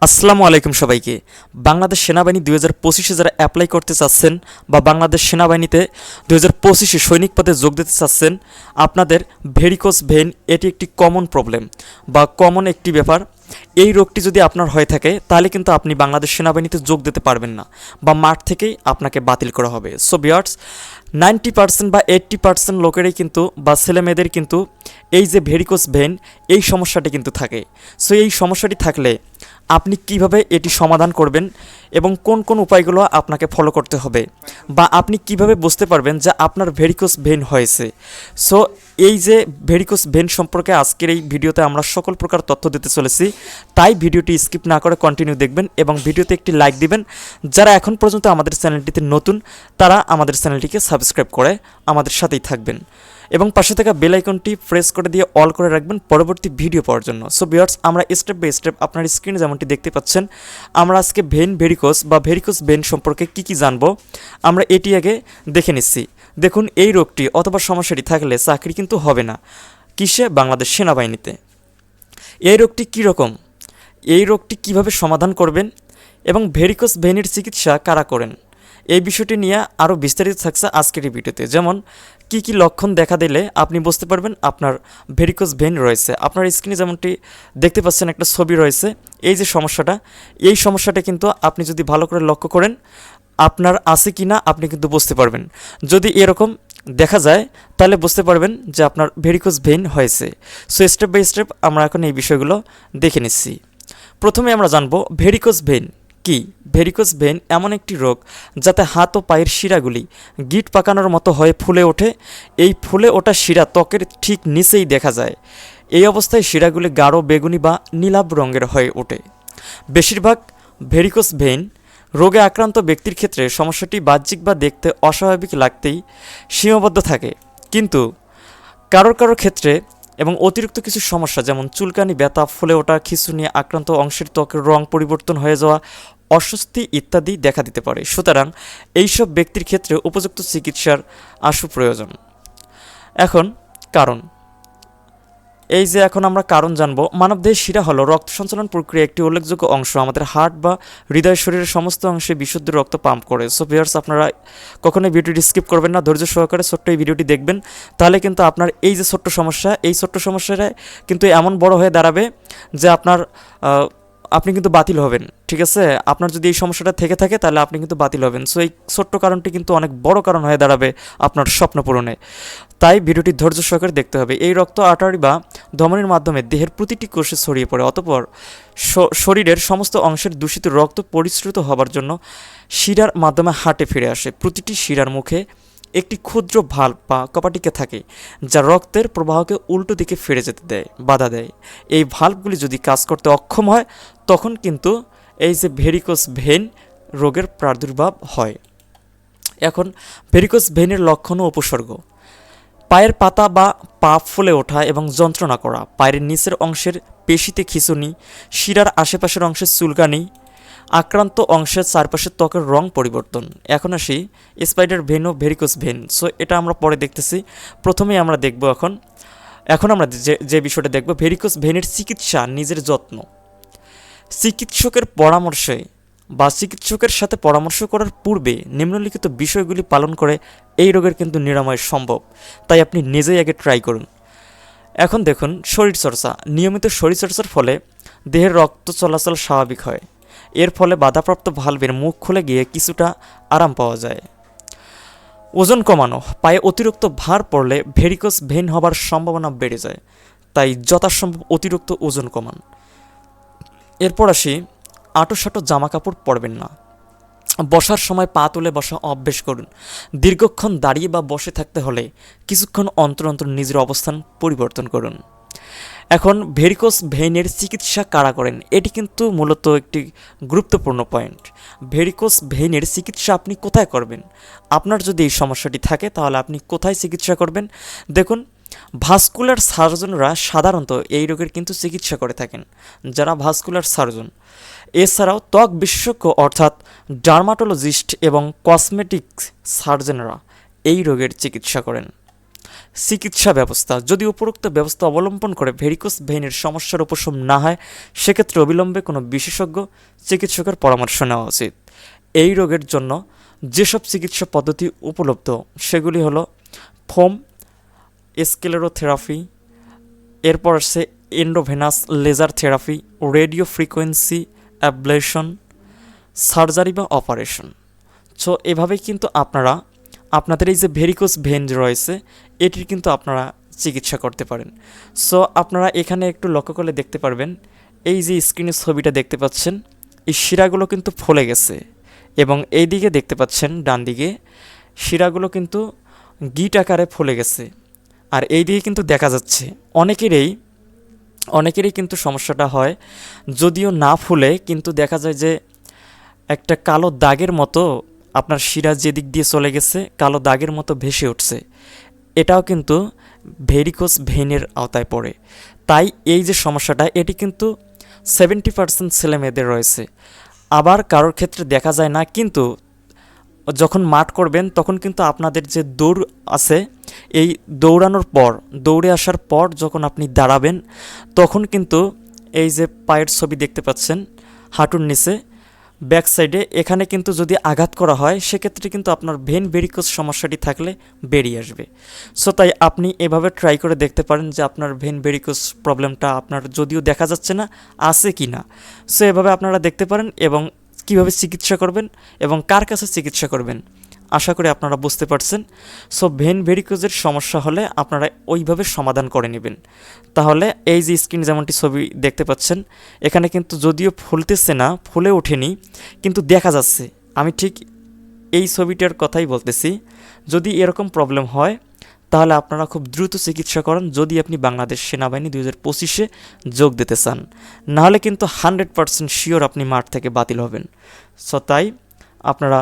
আসসালামু আলাইকুম সবাইকে। বাংলাদেশ সেনাবাহিনী 2025-এ যারা অ্যাপ্লাই করতে চাচ্ছেন বা বাংলাদেশ সেনাবাহিনীতে 2025-এ সৈনিক পদে যোগ দিতে চাচ্ছেন, আপনাদের ভেরিকোজ ভেইন এটি একটি কমন প্রবলেম বা কমন একটি ব্যাপার। এই রোগটি যদি আপনার হয়ে থাকে তাহলে কিন্তু আপনি বাংলাদেশ সেনাবাহিনীতে যোগ দিতে পারবেন না বা মাঠ থেকেই আপনাকে বাতিল করা হবে। সো ভিউয়ার্স, 90% বা 80% লোকেরই কিন্তু বা ছেলেমেয়েদের কিন্তু এই যে ভেরিকোজ ভেইন এই সমস্যাটি কিন্তু থাকে। সো এই সমস্যাটি থাকলে আপনি কিভাবে এটি সমাধান করবেন এবং কোন কোন উপায়গুলো আপনাকে ফলো করতে হবে বা আপনি কিভাবে বুঝতে পারবেন যে আপনার ভেরিকোজ ভেইন হয়েছে। সো এই যে ভেরিকোজ ভেইন সম্পর্কে আজকের এই ভিডিওতে আমরা সকল প্রকার তথ্য দিতে চলেছি, তাই ভিডিওটি স্কিপ না করে কন্টিনিউ দেখবেন এবং ভিডিওতে একটি লাইক দিবেন। যারা এখন পর্যন্ত আমাদের চ্যানেলটিতে নতুন তারা আমাদের চ্যানেলটিকে সাবস্ক্রাইব করে আমাদের সাথেই থাকবেন এবং পাশে থাকা বেল আইকনটি প্রেস করে দিয়ে অল করে রাখবেন পরবর্তী ভিডিও পাওয়ার জন্য। সো ভিউয়ার্স, আমরা স্টেপ বাই স্টেপ আপনার স্ক্রিনে যেমনটি দেখতে পাচ্ছেন, আমরা আজকে ভেরিকোজ বা ভেরিকোজ ভেইন সম্পর্কে কি জানবো আমরা এটি আগে দেখে নিচ্ছি। দেখুন, এই রোগটি অথবা সমস্যাটি থাকলে চাকরি কিন্তু হবে না। কিসে? বাংলাদেশ সেনাবাহিনীতে। এই রোগটি কী রকম, এই রোগটি কিভাবে সমাধান করবেন এবং ভেরিকোজ ভেইনের চিকিৎসা কারা করেন, এই বিষয়টি নিয়ে আরও বিস্তারিত থাকছে আজকের এই ভিডিওতে। যেমন কি লক্ষণ দেখা দিলে আপনি বুঝতে পারবেন আপনার ভেরিকোজ ভেইন রয়েছে। আপনার স্ক্রিনে যেমনটি দেখতে পাচ্ছেন একটা ছবি রয়েছে। এই যে সমস্যাটা, এই সমস্যাটা কিন্তু আপনি যদি ভালো করে লক্ষ্য করেন আপনার আছে কি না আপনি কিন্তু বুঝতে পারবেন। যদি এরকম দেখা যায় তাহলে বুঝতে পারবেন যে আপনার ভেরিকোজ ভেইন হয়েছে। সো স্টেপ বাই স্টেপ আমরা এখন এই বিষয়গুলো দেখে নিচ্ছি। প্রথমে আমরা জানবো ভেরিকোজ ভেইন কি। ভেরিকোজ ভেইন এমন একটি রোগ যাতে হাত ও পায়ের শিরাগুলি গিট পাকানোর মতো হয়ে ফুলে ওঠে। এই ফুলে ওঠা শিরা ত্বকের ঠিক নিচেই দেখা যায়। এই অবস্থায় শিরাগুলি গাঢ় বেগুনি বা নীলাভ রঙের হয়ে ওঠে। বেশিরভাগ ভেরিকোজ ভেইন রোগে আক্রান্ত ব্যক্তির ক্ষেত্রে সমস্যাটি বাহ্যিক বা দেখতে অস্বাভাবিক লাগতেই সীমাবদ্ধ থাকে, কিন্তু কারোর ক্ষেত্রে এবং অতিরিক্ত কিছু সমস্যা যেমন চুলকানি, ব্যথা, ফুলে ওঠা, খিঁচুনি, আক্রান্ত অংশের ত্বকের রং পরিবর্তন হয়ে যাওয়া, অস্বস্তি ইত্যাদি দেখা দিতে পারে। সুতরাং এইসব ব্যক্তির ক্ষেত্রে উপযুক্ত চিকিৎসার আশু প্রয়োজন। এখন কারণ, এই যে এখন আমরা কারণ জানবো। মানবদেহের শিরা হলো রক্ত সঞ্চালন প্রক্রিয়া একটি উল্লেখযোগ্য অংশ। আমাদের হার্ট বা হৃদয় শরীরের সমস্ত অংশে বিশুদ্ধ রক্ত পাম্প করে। সো ভিউয়ার্স, আপনারা কখনোই ভিডিওটি স্কিপ করবেন না, ধৈর্য সহকারে ছোট্ট এই ভিডিওটি দেখবেন। তাহলে কিন্তু আপনার এই যে ছোট্ট সমস্যা, এই ছোট্ট সমস্যাটা কিন্তু এমন বড় হয়ে দাঁড়াবে যে আপনি কিন্তু বাতিল হবেন। ঠিক আছে, আপনার যদি এই সমস্যাটা থেকে থাকে তাহলে আপনি কিন্তু বাতিল হবেন। সো এই ছোট্ট কারণটি কিন্তু অনেক বড় কারণ হয়ে দাঁড়াবে আপনার স্বপ্ন পূরণে। তাই ভিডিওটি ধৈর্য সহকারে দেখতে হবে। এই রক্ত আর্টারি বা ধমনির মাধ্যমে দেহের প্রতিটি কোষে ছড়িয়ে পড়ে। অতঃপর শরীরের সমস্ত অংশের দূষিত রক্ত পরিশ্রুত হবার জন্য শিরার মাধ্যমে হার্টে ফিরে আসে। প্রতিটি শিরার মুখে একটি ক্ষুদ্র ভাল্ব বা কপাটিকা থাকে যা রক্তের প্রবাহকে উল্টো দিকে ফিরে যেতে দেয়, বাধা দেয়। এই ভাল্বগুলি যদি কাজ করতে অক্ষম হয় তখন কিন্তু এই যে ভেরিকোজ ভেইন রোগের প্রাদুর্ভাব হয়। এখন ভেরিকোজ ভেইনের লক্ষণ ও উপসর্গ। পায়ের পাতা বা পা ফুলে ওঠা এবং যন্ত্রণা করা, পায়ের নিচের অংশের পেশিতে খিঁচুনি, শিরার আশেপাশের অংশে চুলকানি, আক্রান্ত অংশের চারপাশের ত্বকের রং পরিবর্তন। এখন আসি স্পাইডার ভেইন ও ভেরিকোজ ভেইন। সো এটা আমরা পরে দেখতেছি। প্রথমেই আমরা দেখব এখন আমরা যে বিষয়টা দেখব, ভেরিকোজ ভেইনের চিকিৎসা, নিজের যত্ন। চিকিৎসকের পরামর্শে বা চিকিৎসকের সাথে পরামর্শ করার পূর্বে নিম্নলিখিত বিষয়গুলি পালন করে এই রোগের কিন্তু নিরাময় সম্ভব। তাই আপনি নিজেই আগে ট্রাই করুন। এখন দেখুন, শরীরচর্চা। নিয়মিত শরীরচর্চার ফলে দেহের রক্ত চলাচল স্বাভাবিক হয়। এর ফলে বাধাপ্রাপ্ত ভালভের মুখ খুলে গিয়ে কিছুটা আরাম পাওয়া যায়। ওজন কমানো। পায়ে অতিরিক্ত ভার পড়লে ভেরিকোজ ভেইন হবার সম্ভাবনা বেড়ে যায়, তাই যথাসম্ভব অতিরিক্ত ওজন কমান। এরপর আসি, আঁটো-সাঁটো জামা কাপড় পরবেন না। বসার সময় পা তুলে বসা অভ্যেস করুন। দীর্ঘক্ষণ দাঁড়িয়ে বা বসে থাকতে হলে কিছুক্ষণ অন্তর অন্তর নিজের অবস্থান পরিবর্তন করুন। এখন ভেরিকোজ ভেইনের চিকিৎসা কারা করেন, এটি কিন্তু মূলত একটি গুরুত্বপূর্ণ পয়েন্ট। ভেরিকোজ ভেইনের চিকিৎসা আপনি কোথায় করবেন? আপনার যদি এই সমস্যাটি থাকে তাহলে আপনি কোথায় চিকিৎসা করবেন? দেখুন, ভাস্কুলার সার্জনরা সাধারণত এই রোগের কিন্তু চিকিৎসা করে থাকেন, যারা ভাস্কুলার সার্জন। এছাড়াও ত্বক বিশেষজ্ঞ অর্থাৎ ডার্মাটোলজিস্ট এবং কসমেটিক সার্জনরা এই রোগের চিকিৎসা করেন। চিকিৎসা ব্যবস্থা, যদি উপরোক্ত ব্যবস্থা অবলম্বন করে ভেরিকোস ভেইনের সমস্যার উপশম না হয়, সেক্ষেত্রে অবিলম্বে কোনো বিশেষজ্ঞ চিকিৎসকের পরামর্শ নেওয়া উচিত। এই রোগের জন্য যেসব চিকিৎসা পদ্ধতি উপলব্ধ সেগুলি হলো ফোম স্ক্লেরোথেরাপি, এরপর আসছে endovenous laser therapy, radio frequency ablation, surgery বা অপারেশন। সো এভাবেই কিন্তু আপনারা আপনাদের এই যে ভেরিকোস ভেন রয়েছে এটির কিন্তু আপনারা চিকিৎসা করতে পারেন। সো আপনারা এখানে একটু লক্ষ্য করলে দেখতে পারবেন, এই যে স্ক্রিনের ছবিটা দেখতে পাচ্ছেন, এই শিরাগুলো কিন্তু ফুলে গেছে এবং এই দিকে দেখতে পাচ্ছেন ডান দিকে শিরাগুলো কিন্তু গিট আকারে ফুলে গেছে। আর এই দিকে কিন্তু দেখা যাচ্ছে অনেকেরই কিন্তু সমস্যাটা হয়, যদিও না ফুলে কিন্তু দেখা যায় যে একটা কালো দাগের মতো আপনার শিরা যেদিক দিয়ে চলে গেছে কালো দাগের মতো ভেসে উঠছে, এটাও কিন্তু ভেরিকোস ভেইনের আওতায় পড়ে। তাই এই যে সমস্যাটা এটি কিন্তু 70% ছেলেমেয়েদের রয়েছে। আবার কারোর ক্ষেত্রে দেখা যায় না, কিন্তু যখন মাঠ করবেন তখন কিন্তু আপনাদের যে দৌড় আছে, এই দৌড়ে আসার পর যখন আপনি দাঁড়াবেন তখন কিন্তু এই যে পায়ের ছবি দেখতে পাচ্ছেন হাঁটুর নিচে ব্যাক সাইডে, এখানে কিন্তু যদি আঘাত করা হয় সেক্ষেত্রে কিন্তু আপনার ভেন ভেরিকোস সমস্যাটি থাকলে বেরিয়ে আসবে। সো তাই আপনি এভাবে ট্রাই করে দেখতে পারেন যে আপনার ভেন ভেরিকোস প্রবলেমটা আপনার যদিও দেখা যাচ্ছে না আছে কি না। সো এভাবে আপনারা দেখতে পারেন এবং কীভাবে চিকিৎসা করবেন এবং কার কাছে চিকিৎসা করবেন আশা করি আপনারা বুঝতে পারছেন। সো ভেন ভেরিকোজের সমস্যা হলে আপনারা ওইভাবে সমাধান করে নেবেন। তাহলে এই যে স্ক্রিন যেমনটি ছবি দেখতে পাচ্ছেন, এখানে কিন্তু যদিও ফুলতেছে না, ফুলে ওঠেনি, কিন্তু দেখা যাচ্ছে। আমি ঠিক এই ছবিটার কথাই বলতেছি। যদি এরকম প্রবলেম হয় তাহলে আপনারা খুব দ্রুত চিকিৎসা করেন যদি আপনি বাংলাদেশ সেনাবাহিনী 2025-এ যোগ দিতে চান, নাহলে কিন্তু 100% শিওর আপনি মাঠ থেকে বাতিল হবেন। সো তাই আপনারা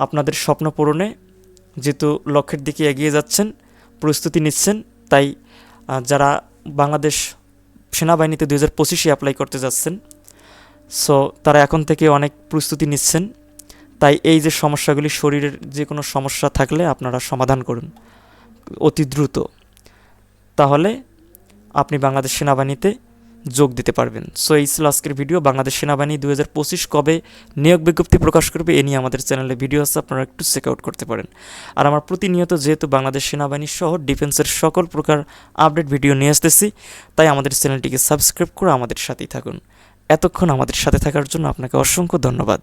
আপনাদের স্বপ্ন পূরণে যেহেতু লক্ষ্যের দিকে এগিয়ে যাচ্ছেন, প্রস্তুতি নিচ্ছেন, তাই যারা বাংলাদেশ সেনাবাহিনীতে 2025-এ অ্যাপ্লাই করতে যাচ্ছেন, সো তারা এখন থেকে অনেক প্রস্তুতি নিচ্ছেন। তাই এই যে সমস্যাগুলি, শরীরের যে কোনো সমস্যা থাকলে আপনারা সমাধান করুন অতি দ্রুত, তাহলে আপনি বাংলাদেশ সেনাবাহিনীতে যোগ দিতে পারবেন। সো এই ছিল আজকের ভিডিও। বাংলাদেশ সেনাবাহিনী 2025 কবে নিয়োগ বিজ্ঞপ্তি প্রকাশ করবে এ নিয়ে আমাদের চ্যানেলে ভিডিও আছে, আপনারা একটু চেক আউট করতে পারেন। আর আমার প্রতিনিয়ত যেহেতু বাংলাদেশ সেনাবাহিনী সহ ডিফেন্সের সকল প্রকার আপডেট ভিডিও নিয়ে আসতেছি, তাই আমাদের চ্যানেলটিকে সাবস্ক্রাইব করে আমাদের সাথেই থাকুন। এতক্ষণ আমাদের সাথে থাকার জন্য আপনাকে অসংখ্য ধন্যবাদ।